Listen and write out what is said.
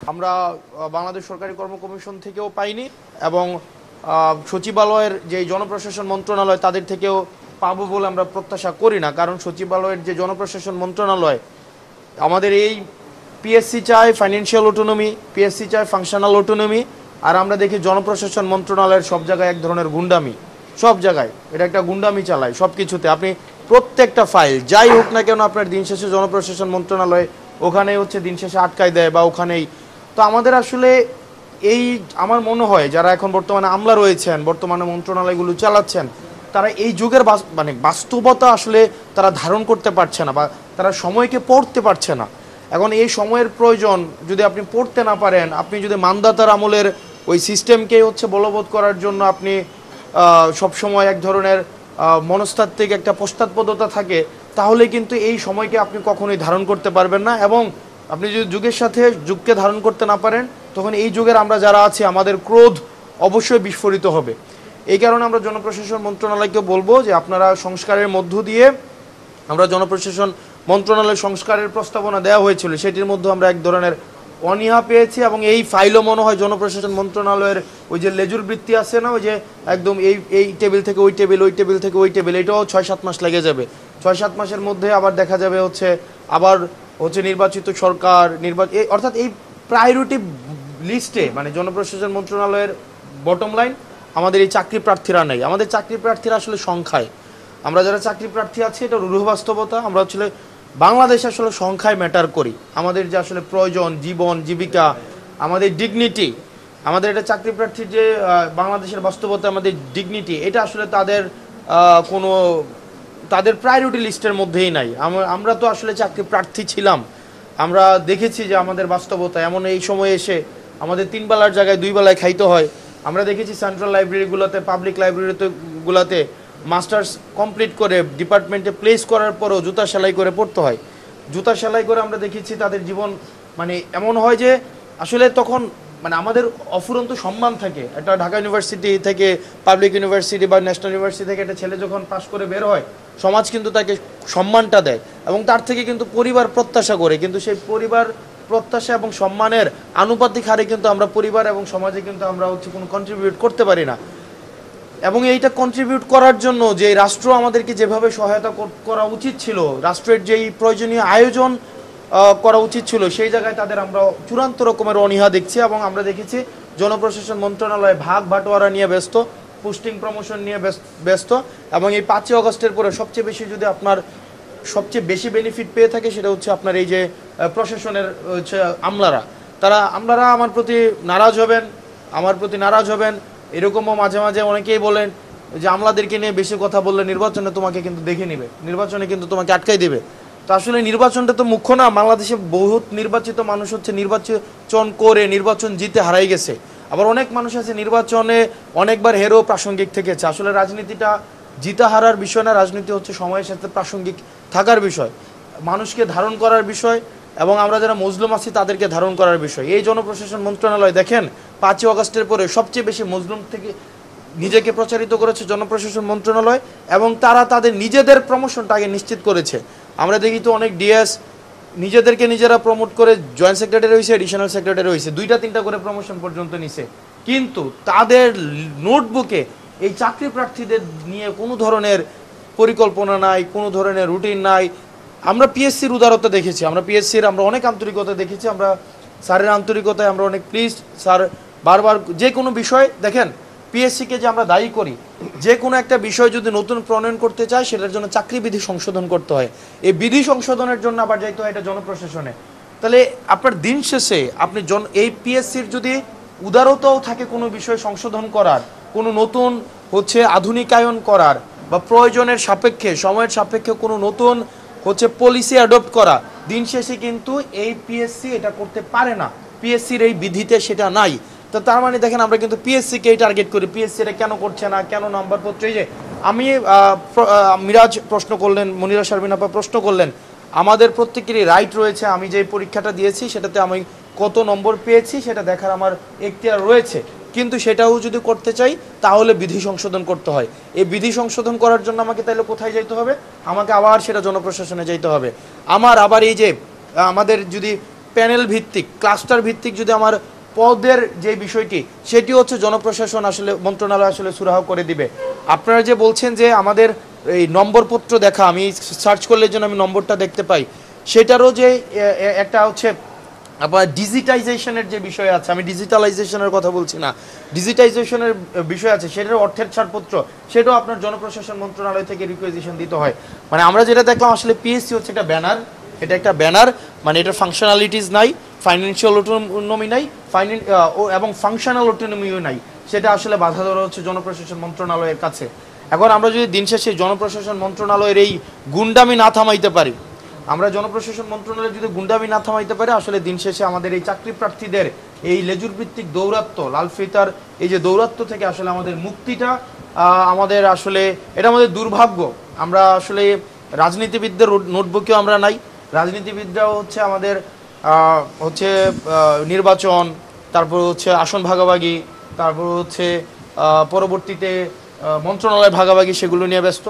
আমরা বাংলাদেশ সরকারি কর্ম কমিশন থেকেও পাইনি এবং সচিবালয়ের যে জনপ্রশাসন মন্ত্রণালয় তাদের থেকেও পাবো বলে আমরা প্রত্যাশা করি না, কারণ সচিবালয়ের যে জনপ্রশাসন মন্ত্রণালয় আমাদের এই পিএসসি চায় ফাইন্যান্সিয়াল অটোনমি, পিএসসি চায় ফাংশনাল অটোনমি, আর আমরা দেখি জনপ্রশাসন মন্ত্রণালয়ের সব জায়গায় এক ধরনের গুন্ডামি, সব জায়গায় এটা একটা গুন্ডামি চালায় সব কিছুতে। আপনি প্রত্যেকটা ফাইল যাই হোক না কেন আপনার দিন শেষে জনপ্রশাসন মন্ত্রণালয় ওখানেই হচ্ছে দিন শেষে আটকায় দেয় বা ওখানেই। তো আমাদের আসলে এই আমার মনে হয় যারা এখন বর্তমানে আমলা রয়েছেন, বর্তমানে মন্ত্রণালয়গুলো চালাচ্ছেন, তারা এই যুগের মানে বাস্তবতা আসলে তারা ধারণ করতে পারছে না বা তারা সময়কে পড়তে পারছে না। এখন এই সময়ের প্রয়োজন, যদি আপনি পড়তে না পারেন, আপনি যদি মানদাতার আমলের ওই সিস্টেমকে হচ্ছে বলবৎ করার জন্য আপনি সবসময় এক ধরনের মনস্তাত্ত্বিক একটা পশ্চাৎপদতা থাকে, তাহলে কিন্তু এই সময়কে আপনি কখনোই ধারণ করতে পারবেন না। এবং আপনি যদি যুগের সাথে যুগকে ধারণ করতে না পারেন, তখন এই যুগের আমরা যারা আছি আমাদের ক্রোধ অবশ্যই বিস্ফোরিত হবে। এই কারণে আমরা জনপ্রশাসন মন্ত্রণালয়কে বলবো যে আপনারা সংস্কারের মধ্য দিয়ে, আমরা জনপ্রশাসন মন্ত্রণালয় সংস্কারের প্রস্তাবনা দেওয়া হয়েছিল, সেটির মধ্যে আমরা এক ধরনের অনীহা পেয়েছি এবং এই ফাইলও মনে হয় জনপ্রশাসন মন্ত্রণালয়ের ওই যে লেজুর বৃত্তি আছে না, ওই যে একদম এই টেবিল থেকে ওই টেবিল, ওই টেবিল থেকে ওই টেবিল, এটাও 6-7 মাস লেগে যাবে। 6-7 মাসের মধ্যে আবার দেখা যাবে আবার নির্বাচিত সরকার অর্থাৎ এই প্রায়োরিটি লিস্টে মানে জনপ্রশাসন মন্ত্রণালয়ের বটম লাইন আমাদের এই চাকরি প্রার্থীরা নেই। আমাদের চাকরি প্রার্থীরা আসলে সংখ্যায়, আমরা যারা চাকরি প্রার্থী আছি এটা রূঢ় বাস্তবতা, আমরা বাংলাদেশে আসলে সংখ্যায় ম্যাটার করি। আমাদের যে আসলে প্রয়োজন, জীবন জীবিকা, আমাদের ডিগনিটি, আমাদের এটা চাকরি প্রার্থীর যে বাংলাদেশের বাস্তবতা, আমাদের ডিগনিটি, এটা আসলে তাদের প্রায়োরিটি লিস্টের মধ্যেই নাই। আমরা তো আসলে চাকরি প্রার্থী ছিলাম, আমরা দেখেছি যে আমাদের বাস্তবতা এমন। এই সময়ে এসে আমাদের 3 বেলার জায়গায় 2 বেলায় খাইতে হয়। আমরা দেখেছি সেন্ট্রাল লাইব্রেরিগুলোতে, পাবলিক লাইব্রেরিগুলোতে মাস্টার্স কমপ্লিট করে ডিপার্টমেন্টে প্লেস করার পরও জুতা সেলাই করে পড়তে হয়। জুতা সেলাই করে আমরা দেখেছি তাদের জীবন মানে এমন হয় যে আসলে তখন মানে আমাদের অফুরন্ত সম্মান থাকে। একটা ঢাকা ইউনিভার্সিটি থেকে, পাবলিক ইউনিভার্সিটি বা ন্যাশনাল ইউনিভার্সিটি থেকে একটা ছেলে যখন পাশ করে বের হয়, সমাজ কিন্তু তাকে সম্মানটা দেয় এবং তার থেকে কিন্তু পরিবার প্রত্যাশা করে, কিন্তু সেই পরিবার প্রত্যাশা এবং সম্মানের আনুপাতিক হারে কিন্তু আমরা পরিবার এবং সমাজে কিন্তু আমরা কোনো কন্ট্রিবিউট করতে পারি না। এবং এইটা কন্ট্রিবিউট করার জন্য যে রাষ্ট্র আমাদেরকে যেভাবে সহায়তা করা উচিত ছিল, রাষ্ট্রের যেই প্রয়োজনীয় আয়োজন করা উচিত ছিল, সেই জায়গায় তাদের আমরা চূড়ান্ত রকমের অনীহা দেখছি। এবং আমরা দেখেছি জনপ্রশাসন মন্ত্রণালয় ভাগ বাটোয়ারা নিয়ে ব্যস্ত, পোস্টিং প্রমোশন নিয়ে ব্যস্ত। এবং এই 5ই আগস্টের পরে সবচেয়ে বেশি যদি আপনার সবচেয়ে বেশি বেনিফিট পেয়ে থাকে সেটা হচ্ছে আপনার এই যে প্রশাসনের আমলারা আমার প্রতি নারাজ হবেন। এরকমও মাঝে মাঝে অনেকেই বলেন যে আমলাদেরকে নিয়ে বেশি কথা বললে নির্বাচনে তোমাকে কিন্তু দেখে নিবে, নির্বাচনে কিন্তু তোমাকে আটকাই দেবে। তো আসলে নির্বাচনটা তো মুখ্য না। বাংলাদেশে বহুত নির্বাচিত মানুষ নির্বাচন করে নির্বাচন জিতে হারাই গেছে। আবার অনেক মানুষ আছে নির্বাচনে অনেকবার হেরো প্রাসঙ্গিক থেকেছে। আসলে রাজনীতিটা জিতা হারার বিষয় না, রাজনীতি হচ্ছে সময়ের সাথে প্রাসঙ্গিক থাকার বিষয়, মানুষকে ধারণ করার বিষয় এবং আমরা যারা মজলুম আছি তাদেরকে ধারণ করার বিষয়। এই জনপ্রশাসন মন্ত্রণালয় দেখেন 5ই আগস্টের পরে সবচেয়ে বেশি মজলুম থেকে নিজেকে প্রচারিত করেছে জনপ্রশাসন মন্ত্রণালয় এবং তারা তাদের নিজেদের প্রমোশনটা আগে নিশ্চিত করেছে। আমরা দেখি তো অনেক ডিএস নিজেদেরকে নিজেরা প্রমোট করে জয়েন্ট সেক্রেটারি হয়েছে, এডিশনাল সেক্রেটারি হয়েছে, 2টা-3টা করে প্রমোশন পর্যন্ত নিছে, কিন্তু তাদের নোটবুকে এই চাকরি প্রার্থীদের নিয়ে কোনো ধরনের পরিকল্পনা নাই, কোনো ধরনের রুটিন নাই। আমরা পিএসসির উদারতা দেখেছি, আমরা অনেক আন্তরিকতা দেখেছি, আমরা স্যারের আন্তরিকতায় আমরা অনেক প্লিজ। স্যার বারবার যে কোনো বিষয় দেখেন, পিএসসিকে যে আমরা দায়ী করি, যে কোনো একটা বিষয় যদি নতুন প্রণয়ন করতে চায় সেটার জন্য চাকরি বিধি সংশোধন করতে হয়। এই বিধি সংশোধনের জন্য আবার যাইতে হয় এটা জনপ্রশাসনে। তাহলে আপনার দিন শেষে আপনি এই পিএসসির যদি উদারতাও থাকে কোনো বিষয় সংশোধন করার, কোনো নতুন আধুনিকায়ন করার বা প্রয়োজনের সাপেক্ষে, সময়ের সাপেক্ষে কোনো নতুন পলিসি অ্যাডপ্ট করা, দিন শেষে কিন্তু এই পিএসসি এটা করতে পারে না। পিএসসির এই বিধিতে সেটা নাই। তো তার মানে দেখেন আমরা কিন্তু পিএসসিকেই টার্গেট করি, পিএসসি এটা কেন করছে না, কেন নাম্বারপত্র। এই যে মিরাজ প্রশ্ন করলেন, মনিরা শারমিন আপা প্রশ্ন করলেন, আমাদের প্রত্যেকেরই রাইট রয়েছে। আমি যে পরীক্ষাটা দিয়েছি সেটাতে আমি কত নম্বর পেয়েছি সেটা দেখার আমার এখতিয়ার রয়েছে, কিন্তু সেটাও যদি করতে চাই তাহলে বিধি সংশোধন করতে হয়। এই বিধি সংশোধন করার জন্য আমাকে তাহলে কোথায় যাইতে হবে? আমাকে আবার সেটা জনপ্রশাসনে যাইতে হবে। আবার এই যে আমাদের যদি প্যানেল ভিত্তিক ক্লাস্টার ভিত্তিক যদি আমার পদের যে বিষয়টি সেটি হচ্ছে জনপ্রশাসন আসলে মন্ত্রণালয় আসলে সুরাহা করে দিবে। আপনারা যে বলছেন যে আমাদের এই নম্বরপত্র দেখা, আমি সার্চ করলে যেন আমি নম্বরটা দেখতে পাই, সেটারও যে একটা হচ্ছে আবার ডিজিটাইজেশনের যে বিষয় আছে, আমি ডিজিটালাইজেশনের কথা বলছি না, ডিজিটাইজেশনের বিষয় আছে, সেটার অর্থের ছাড়পত্র সেটাও আপনার জনপ্রশাসন মন্ত্রণালয় থেকে রিকোয়েজিশন দিতে হয়। মানে আমরা যেটা দেখলাম আসলে পিএসসি হচ্ছে একটা ব্যানার, এটা একটা ব্যানার, মানে এটার ফাংশনালিটিস নাই, ফাইন্যান্সিয়াল অটোনমি নাই, এবং ফাংশনাল অটোনমিও নাই, সেটা আসলে বাধা ধরা হচ্ছে জনপ্রশাসন মন্ত্রণালয়ের কাছে। এখন আমরা যদি দিন শেষে জনপ্রশাসন মন্ত্রণালয়ের এই গুন্ডামি না থামাইতে পারি, আমরা জনপ্রশাসন মন্ত্রণালয় যদি গুন্ডামি না থামাইতে পারে, আসলে দিন শেষে আমাদের এই চাকরি প্রার্থীদের এই লেজুর ভিত্তিক দৌরাত্ম্য, লাল ফিতার এই যে দৌরাত্ম্য থেকে আসলে আমাদের মুক্তিটা আমাদের আসলে এটা আমাদের দুর্ভাগ্য। আমরা আসলে রাজনীতিবিদদের নোটবুকেও আমরা নাই, রাজনীতিবিদরাও হচ্ছে আমাদের হচ্ছে নির্বাচন, তারপর হচ্ছে আসন ভাগাভাগি, তারপর হচ্ছে পরবর্তীতে মন্ত্রণালয় ভাগাভাগি, সেগুলো নিয়ে ব্যস্ত।